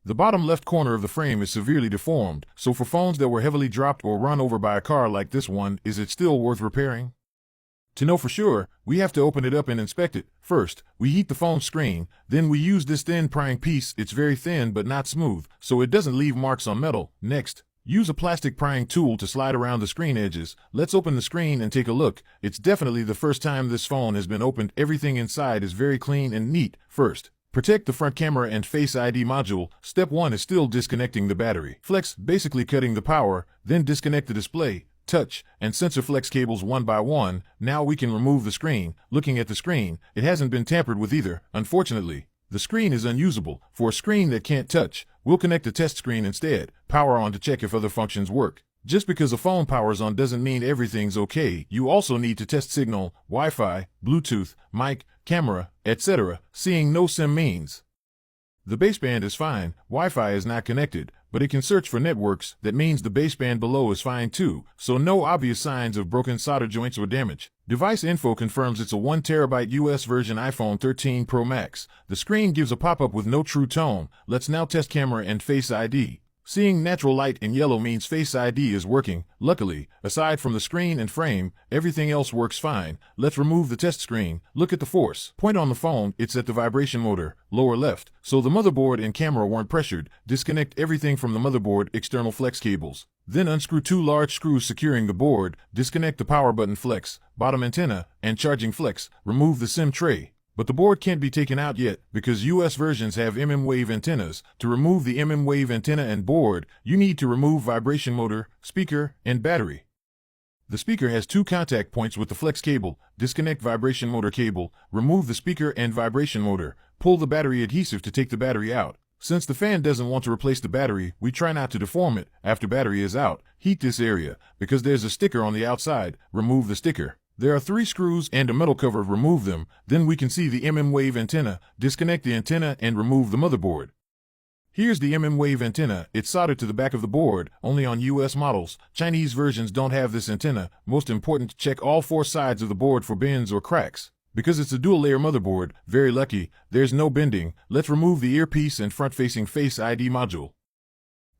The bottom left corner of the frame is severely deformed, so for phones that were heavily dropped or run over by a car like this one, is it still worth repairing? To know for sure, we have to open it up and inspect it. First, we heat the phone screen, then we use this thin prying piece. It's very thin but not smooth, so it doesn't leave marks on metal. Next, use a plastic prying tool to slide around the screen edges. Let's open the screen and take a look. It's definitely the first time this phone has been opened. Everything inside is very clean and neat. First, protect the front camera and Face ID module. Step 1 is still disconnecting the battery. Flex, basically cutting the power, then disconnect the display, touch, and sensor flex cables one by one. Now we can remove the screen. Looking at the screen, it hasn't been tampered with either. Unfortunately, the screen is unusable. For a screen that can't touch, we'll connect a test screen instead. Power on to check if other functions work. Just because a phone powers on doesn't mean everything's okay. You also need to test signal, Wi-Fi, Bluetooth, mic, camera, etc. Seeing no SIM means the baseband is fine. Wi-Fi is not connected, but it can search for networks. That means the baseband below is fine too, so no obvious signs of broken solder joints or damage. Device info confirms it's a 1TB US version iPhone 13 Pro Max. The screen gives a pop-up with no true tone. Let's now test camera and Face ID. Seeing natural light in yellow means Face ID is working. Luckily, aside from the screen and frame, everything else works fine. Let's remove the test screen. Look at the force point on the phone. It's at the vibration motor, lower left, so the motherboard and camera weren't pressured. Disconnect everything from the motherboard, external flex cables. Then unscrew 2 large screws securing the board. Disconnect the power button flex, bottom antenna, and charging flex. Remove the SIM tray. But the board can't be taken out yet because US versions have mmWave antennas. To remove the mmWave antenna and board, you need to remove vibration motor, speaker, and battery. The speaker has 2 contact points with the flex cable. Disconnect vibration motor cable, remove the speaker and vibration motor, pull the battery adhesive to take the battery out. Since the fan doesn't want to replace the battery, we try not to deform it. After battery is out, heat this area. Because there's a sticker on the outside, remove the sticker. There are 3 screws and a metal cover. Remove them. Then we can see the mmWave antenna. Disconnect the antenna and remove the motherboard. Here's the mmWave antenna. It's soldered to the back of the board, only on US models. Chinese versions don't have this antenna. Most important, check all 4 sides of the board for bends or cracks. Because it's a dual-layer motherboard, very lucky, there's no bending. Let's remove the earpiece and front-facing Face ID module.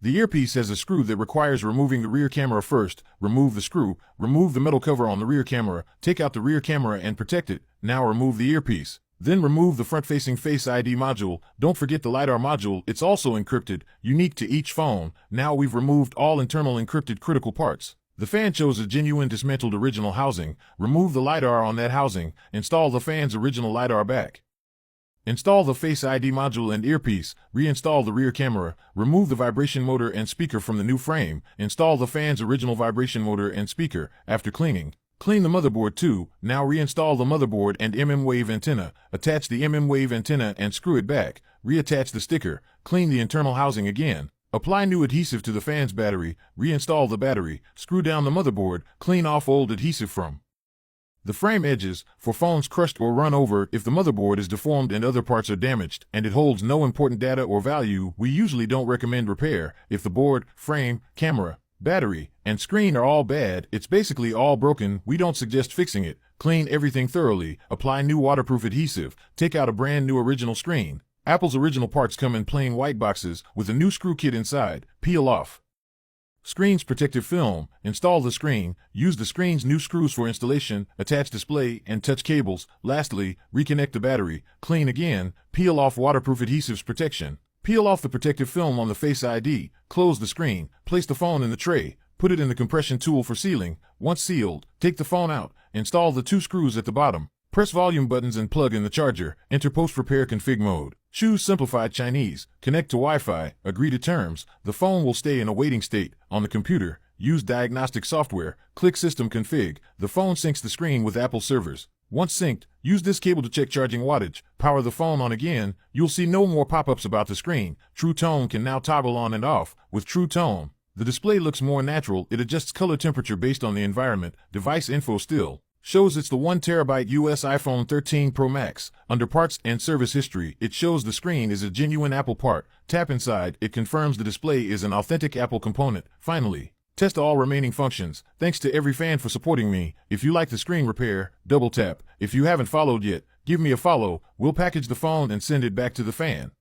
The earpiece has a screw that requires removing the rear camera first. Remove the screw, remove the metal cover on the rear camera, take out the rear camera and protect it. Now remove the earpiece. Then remove the front-facing Face ID module. Don't forget the LiDAR module. It's also encrypted, unique to each phone. Now we've removed all internal encrypted critical parts. The fan shows a genuine dismantled original housing. Remove the LiDAR on that housing. Install the fan's original LiDAR back. Install the Face ID module and earpiece. Reinstall the rear camera. Remove the vibration motor and speaker from the new frame. Install the fan's original vibration motor and speaker. After cleaning, clean the motherboard too. Now reinstall the motherboard and mmWave antenna. Attach the mmWave antenna and screw it back. Reattach the sticker. Clean the internal housing again. Apply new adhesive to the fan's battery. Reinstall the battery. Screw down the motherboard. Clean off old adhesive from the frame edges. For phones crushed or run over, if the motherboard is deformed and other parts are damaged, and it holds no important data or value, we usually don't recommend repair. If the board, frame, camera, battery, and screen are all bad, it's basically all broken, we don't suggest fixing it. Clean everything thoroughly. Apply new waterproof adhesive. Take out a brand new original screen. Apple's original parts come in plain white boxes with a new screw kit inside. Peel off screen's protective film. Install the screen. Use the screen's new screws for installation. Attach display and touch cables. Lastly, reconnect the battery. Clean again. Peel off waterproof adhesive's protection. Peel off the protective film on the Face ID. Close the screen. Place the phone in the tray. Put it in the compression tool for sealing. Once sealed, take the phone out. Install the 2 screws at the bottom. Press volume buttons and plug in the charger. Enter post-repair config mode. Choose simplified Chinese. Connect to Wi-Fi. Agree to terms. The phone will stay in a waiting state. On the computer, use diagnostic software. Click System Config. The phone syncs the screen with Apple servers. Once synced, use this cable to check charging wattage. Power the phone on again. You'll see no more pop-ups about the screen. True Tone can now toggle on and off. With True Tone, the display looks more natural. It adjusts color temperature based on the environment. Device info still shows it's the 1TB US iPhone 13 Pro Max. Under parts and service history, it shows the screen is a genuine Apple part. Tap inside, it confirms the display is an authentic Apple component. Finally, test all remaining functions. Thanks to every fan for supporting me. If you like the screen repair, double tap. If you haven't followed yet, give me a follow. We'll package the phone and send it back to the fan.